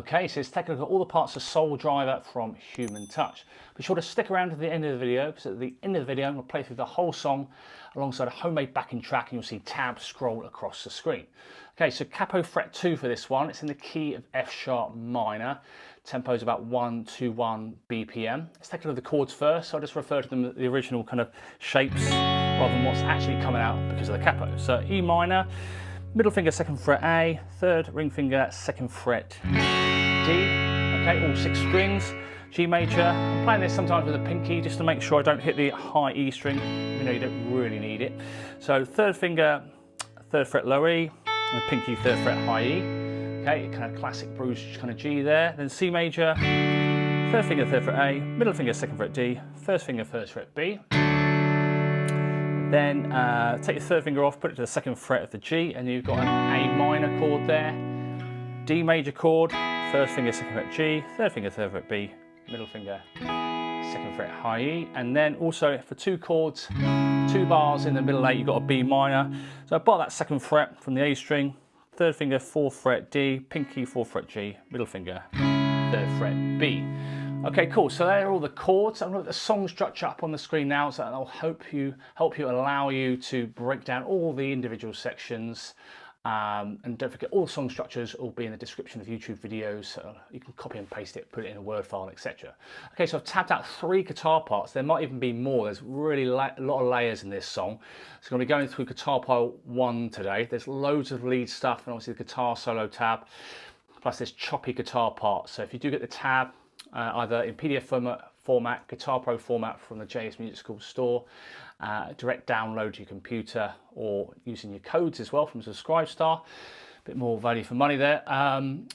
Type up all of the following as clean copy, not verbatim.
Okay, so it's taken a look at all the parts of Soul Driver from Human Touch. Be sure to stick around to the end of the video, because at the end of the video I'm going to play through the whole song alongside a homemade backing track, and you'll see tabs scroll across the screen. Okay, so Capo fret 2 for this one. It's in the key of F sharp minor. Tempo is about 121 BPM. Let's take a look at the chords first. So I'll just refer to them as the original kind of shapes rather than what's actually coming out because of the capo. So E minor, middle finger 2nd fret A, 3rd ring finger 2nd fret D. Okay, all 6 strings. G major. I'm playing this sometimes with a pinky just to make sure I don't hit the high E string. You know, you don't really need it. So 3rd finger 3rd fret low E, and pinky 3rd fret high E. Okay, kind of classic Bruce kind of G there. Then C major, 3rd finger 3rd fret A, middle finger 2nd fret D, 1st finger 1st fret B. Then take your 3rd finger off, put it to the 2nd fret of the G, and you've got an A minor chord there. D major chord, 1st finger 2nd fret G, 3rd finger 3rd fret B, middle finger 2nd fret high E. And then also for 2 chords, 2 bars in the middle 8, you've got a B minor. So above that 2nd fret from the A string, 3rd finger 4th fret D, pinky 4th fret G, middle finger 3rd fret B. Okay, cool. So there are all the chords. I'm going to put the song structure up on the screen now, so that'll allow you to break down all the individual sections. And don't forget, all the song structures will be in the description of YouTube videos, so you can copy and paste it, put it in a Word file, etc. Okay, so I've tabbed out 3 guitar parts. There might even be more. There's really a lot of layers in this song. So I'm going to be going through guitar part 1 today. There's loads of lead stuff, and obviously the guitar solo tab, plus this choppy guitar part. So if you do get the tab, either in PDF format, Guitar Pro format from the JS Music School store, direct download to your computer, or using your codes as well from Subscribestar. A bit more value for money there.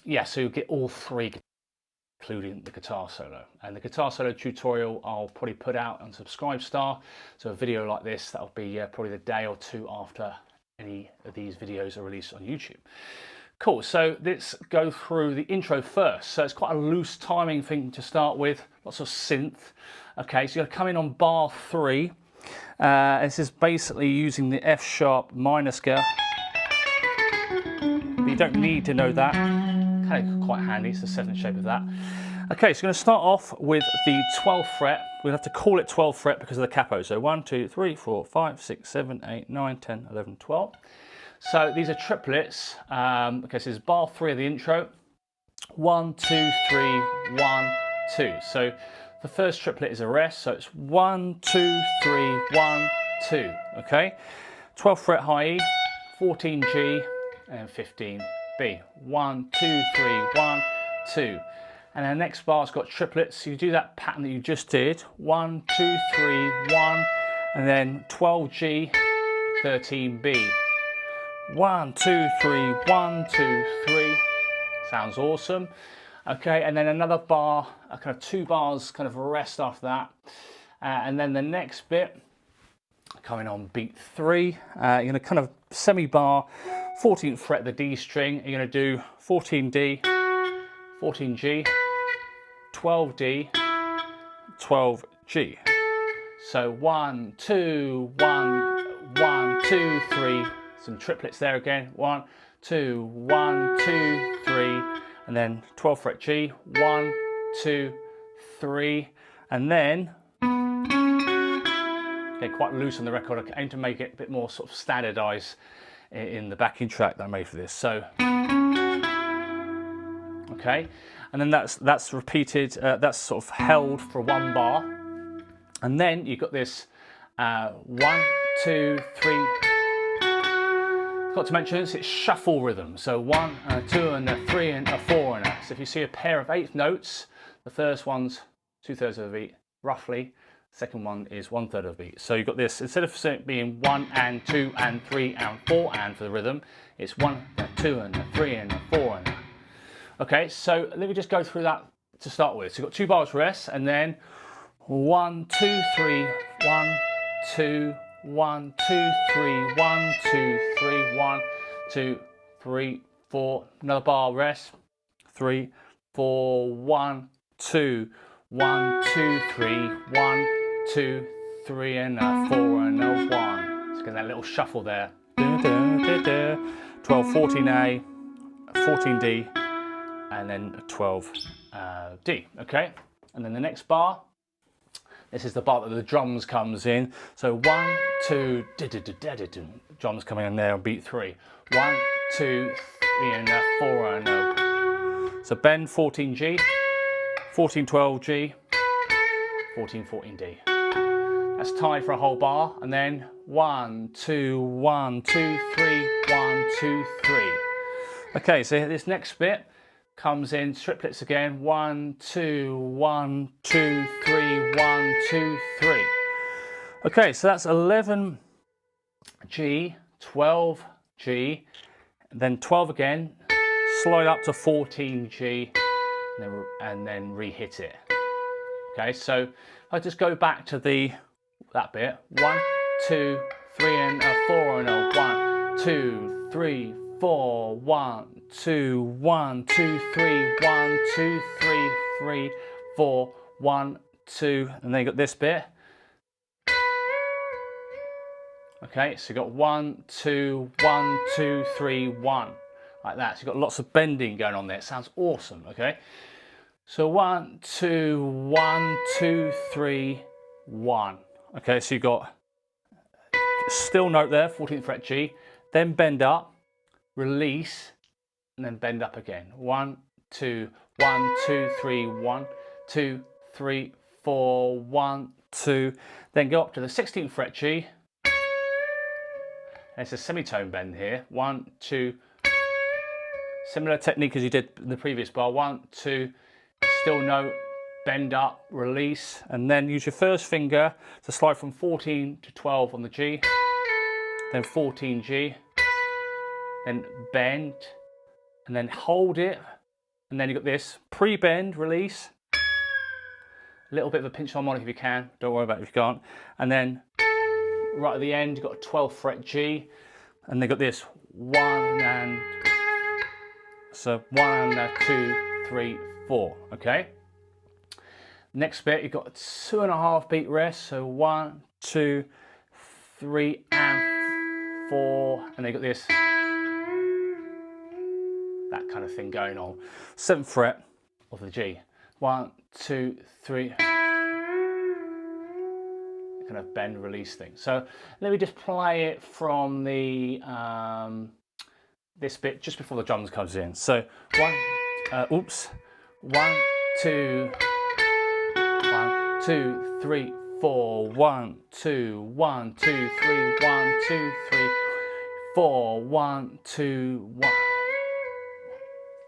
Yeah, so you'll get all 3, including the guitar solo. And the guitar solo tutorial I'll probably put out on Subscribestar. So a video like this, that'll be probably the day or 2 after any of these videos are released on YouTube. Cool, so let's go through the intro first. So it's quite a loose timing thing to start with, lots of synth. Okay, so you're gonna come in on bar 3. This is basically using the F sharp minor scale. But you don't need to know that. Kind of quite handy, it's the 7th shape of that. Okay, so we're gonna start off with the 12th fret. We'll have to call it 12th fret because of the capo. So 1, 2, 3, 4, 5, 6, 7, 8, 9, 10, 11, 12. So these are triplets. Okay, so this is bar 3 of the intro. 1, 2, 3, 1, 2. So the first triplet is a rest. So it's 1, 2, 3, 1, 2. Okay. 12th fret high E, 14 G, and 15 B. 1, 2, 3, 1, 2. And the next bar's got triplets. So you do that pattern that you just did. 1, 2, 3, 1, and then 12 G, 13 B. 1, 2, 3, 1, 2, 3. Sounds awesome. Okay, and then another bar, kind of 2 bars, kind of a rest after that. And then the next bit, coming on beat 3, you're going to kind of semi-bar, 14th fret the D string. You're going to do 14D, 14G, 12D, 12G. So 1, 2, 1, 1, 2, 3. Some triplets there again. 1, 2, 1, 2, 3, and then 12th fret G. 1, 2, 3, and then okay, quite loose on the record. I aim to make it a bit more sort of standardised in the backing track that I made for this. So okay, and then that's repeated. That's sort of held for 1 bar, and then you've got this 1, 2, 3. Got to mention it's shuffle rhythm, so 1 and a 2 and a 3 and a 4 and a. So if you see a pair of 8th notes, the first one's 2/3 of a beat, roughly. The second one is 1/3 of a beat. So you've got this, instead of it being 1 and 2 and 3 and 4 and for the rhythm, it's 1 and a 2 and a 3 and a 4 and a. Okay, so let me just go through that to start with. So you've got 2 bars rest, and then 1, 2, 3, 1, 2. 1, 2, 3, 1, 2, 3, 1, 2, 3, 4. Another bar rest. 3, 4, 1, 2, 1, 2, 3, 1, 2, 3, and a 4 and a 1. So get that little shuffle there. 12, 14A, 14D, and then 12 D, okay? And then the next bar, this is the bar that the drums comes in. So 1, 2, drums coming in there on beat 3. 1, 2, 3, and 4, and so bend 14 G, 14, 12 G, 14, 14 D. That's tied for a whole bar, and then 1, 2, 1, 2, 3, 1, 2, 3. Okay, so this next bit comes in triplets again. 1, 2, 1, 2, 3, 1, 2, 3. Okay, so that's 11 G, 12 G, then 12 again, slide up to 14 G, and then re-hit it. Okay, so if I just go back to that bit, 1, 2, 3, and 4, and 1, 2, 3, 4, 1, 2, 1, 2, 3, 1, 2, 3, 3, 4, 1, 2, and then you got this bit. Okay, so you got 1, 2, 1, 2, 3, 1, like that. So you've got lots of bending going on there. It sounds awesome, okay? So 1, 2, 1, 2, 3, 1. Okay, so you've got still note there, 14th fret G, then bend up, release, and then bend up again. 1, 2, 1, 2, 3, 1, 2, 3, 4, 1, 2. Then go up to the 16th fret G. And it's a semitone bend here. 1, 2. Similar technique as you did in the previous bar. 1, 2. Still note, bend up, release, and then use your first finger to slide from 14 to 12 on the G. Then 14 G. Then bend, and then hold it, and then you've got this pre-bend, release, a little bit of a pinch harmonic if you can, don't worry about it if you can't, and then right at the end you've got a 12th fret G, and they've got this 1 and so 1 and 2, 3, 4, okay? Next bit you've got a 2.5 beat rest, so 1, 2, 3, and 4, and they've got this that kind of thing going on. 7th fret of the G. 1, 2, 3. Kind of bend, release thing. So let me just play it from the this bit just before the drums comes in. So 1, 2, 1, 2, 3, 4. 1, 2, 1, 2, 3, 1, 2, 3, 4. 1, 2, 1.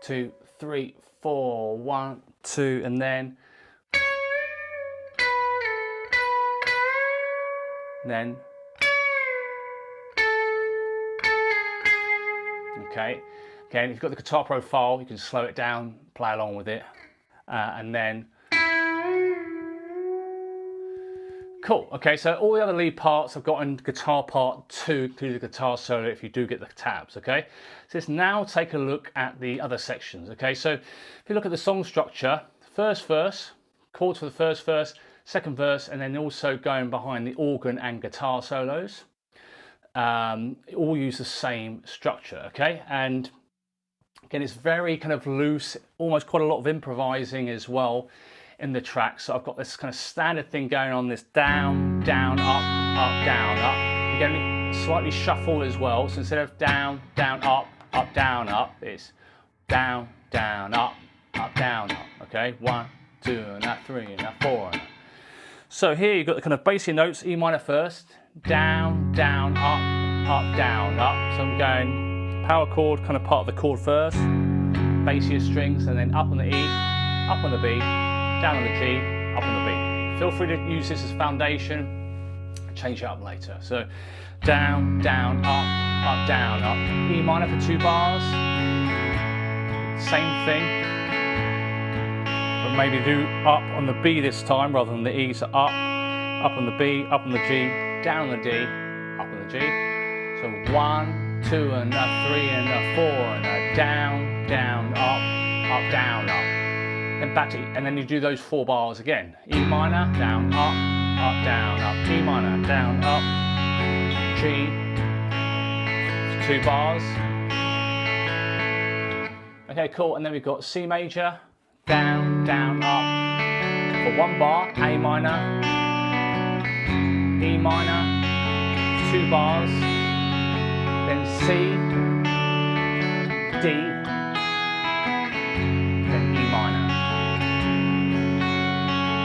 2, 3, 4, 1, 2, and then okay, again if you've got the guitar profile you can slow it down, play along with it, and then cool. Okay, so all the other lead parts I've got in guitar part 2, including the guitar solo if you do get the tabs, okay? So let's now take a look at the other sections, okay? So if you look at the song structure, first verse, chords for the first verse, second verse, and then also going behind the organ and guitar solos, all use the same structure, okay? And again, it's very kind of loose, almost quite a lot of improvising as well in the track. So I've got this kind of standard thing going on, this down, down, up, up, down, up. Again, slightly shuffle as well. So instead of down, down, up, up, it's down, down, up, down, up. Okay, 1, 2, and that 3, and that 4. And that. So here you've got the kind of basic notes, E minor first, down, down, up, down, up. So I'm going power chord, kind of part of the chord first, bassier strings, and then up on the E, up on the B, down on the G, up on the B. Feel free to use this as foundation, change it up later. So down, down, up, down, up. E minor for 2 bars, same thing, but maybe do up on the B this time rather than the E. So up on the B, up on the G, down on the D, up on the G. So 1, 2, and a 3, and a 4, and a down, down, up, down, up. Then back to E, and then you do those 4 bars again. E minor, down, up, down, up. E minor, down, up, G, 2 bars. Okay, cool, and then we've got C major, down, down, up. For 1 bar, A minor, E minor, 2 bars, then C, D, then E minor.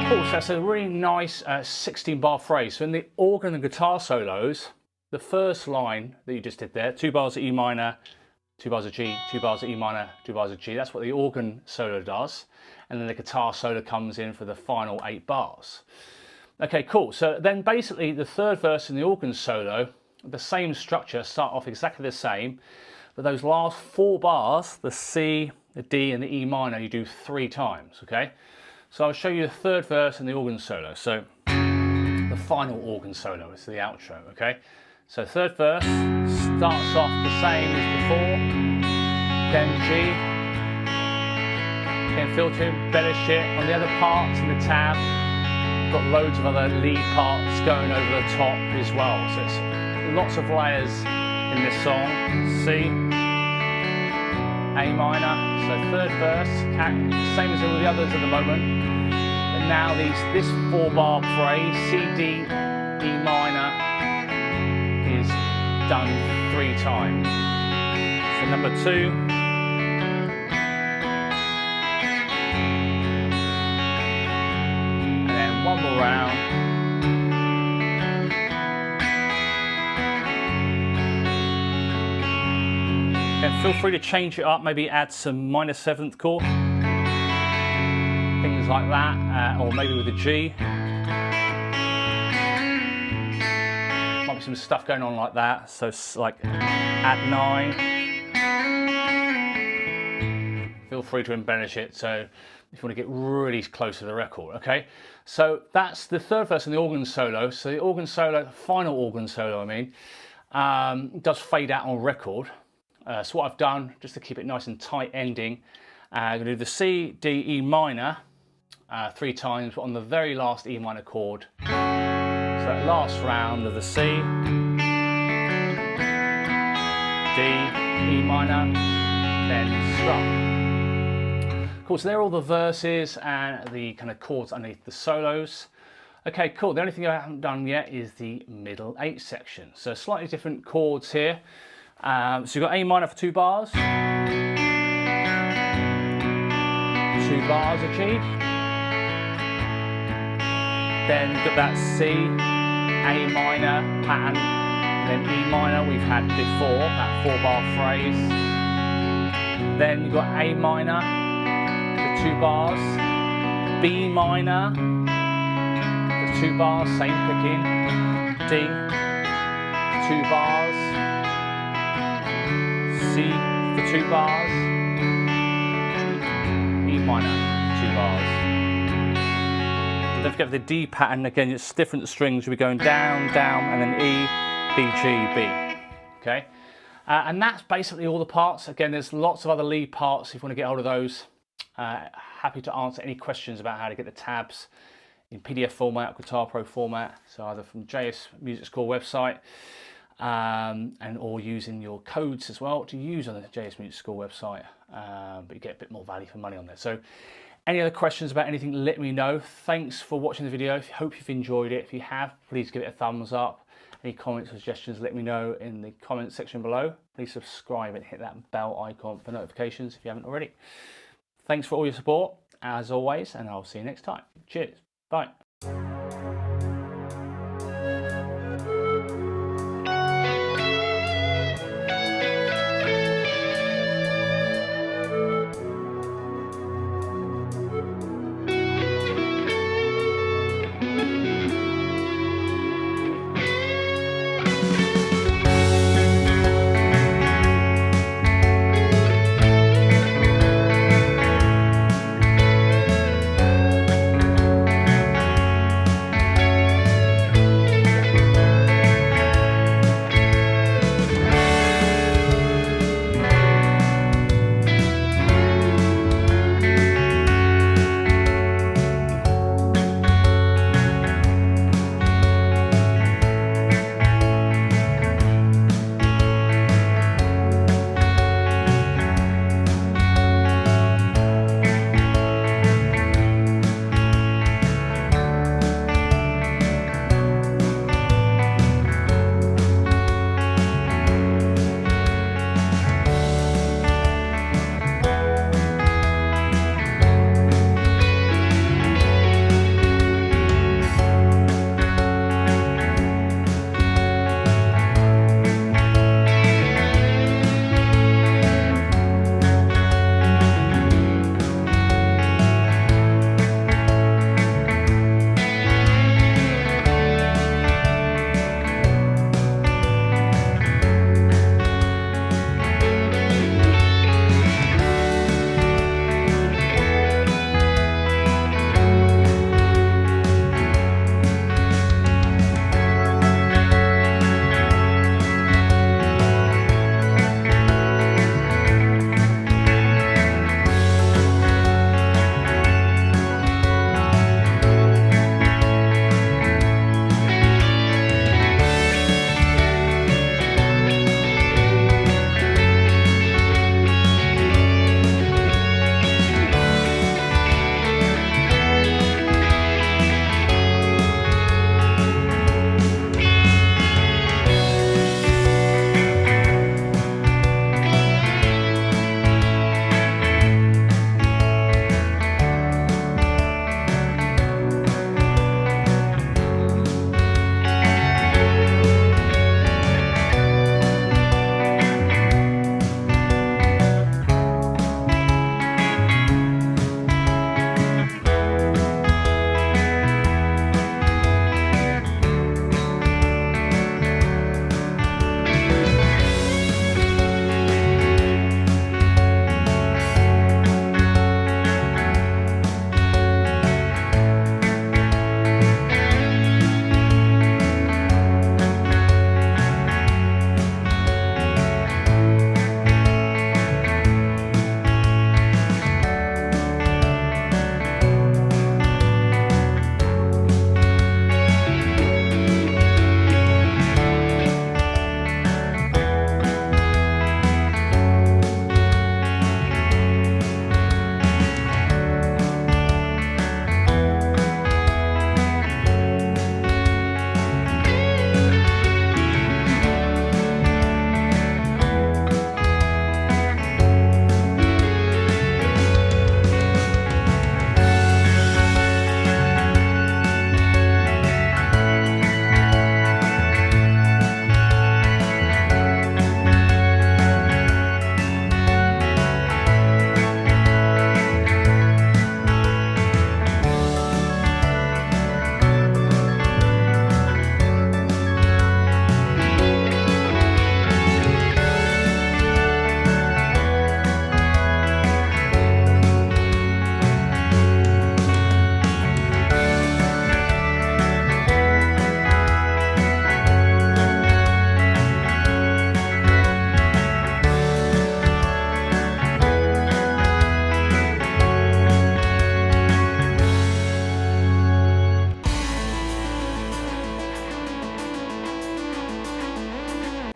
Cool, so that's a really nice 16-bar phrase. So in the organ and guitar solos, the first line that you just did there, 2 bars of E minor, 2 bars of G, 2 bars of E minor, 2 bars of G, that's what the organ solo does. And then the guitar solo comes in for the final 8 bars. Okay, cool. So then basically the third verse in the organ solo, the same structure, start off exactly the same, but those last 4 bars, the C, the D and the E minor, you do 3 times, okay? So I'll show you the third verse in the organ solo. So the final organ solo is the outro, okay? So third verse starts off the same as before, then G, then feel to embellish it on the other parts in the tab. Got loads of other lead parts going over the top as well. So it's lots of layers in this song. C, A minor. So third verse, same as all the others at the moment. But now this 4-bar phrase, C, D, E minor, is done 3 times. So number 2. One more round. And feel free to change it up, maybe add some minor 7th chord, things like that, or maybe with a G. Might be some stuff going on like that, so like add 9. Feel free to embellish it, so if you want to get really close to the record, okay? So that's the third verse in the organ solo. So the organ solo, final organ solo, I mean, does fade out on record. So what I've done, just to keep it nice and tight ending, I'm going to do the C, D, E minor 3 times, but on the very last E minor chord. So that last round of the C, D, E minor, then strum. Cool, so they're all the verses and the kind of chords underneath the solos. Okay, cool. The only thing I haven't done yet is the middle 8 section. So slightly different chords here. So you've got A minor for 2 bars. 2 bars of G. Then you've got that C, A minor pattern, then E minor we've had before, that 4-bar phrase. Then you've got A minor for 2 bars, B minor for 2 bars, same picking, D, 2 bars, C for 2 bars, E minor, 2 bars. Don't forget the D pattern, again it's different strings, we're going down, down, and then E, B, G, B. Okay, and that's basically all the parts. Again, there's lots of other lead parts if you want to get hold of those. Happy to answer any questions about how to get the tabs in PDF format or Guitar Pro format, so either from JS Music School website and or using your codes as well to use on the JS Music School website, but you get a bit more value for money on there. So any other questions about anything, let me know. Thanks for watching the video. Hope you've enjoyed it. If you have, please give it a thumbs up. Any comments or suggestions, let me know in the comments section below. Please subscribe and hit that bell icon for notifications if you haven't already. Thanks for all your support, as always, and I'll see you next time. Cheers. Bye.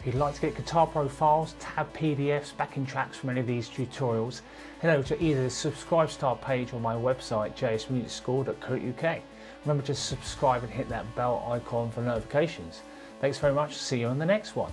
If you'd like to get Guitar Pro files, tab PDFs, backing tracks from any of these tutorials, head over to either the Subscribe Star page or my website jsmusicschool.co.uk. Remember to subscribe and hit that bell icon for notifications. Thanks very much, see you on the next one.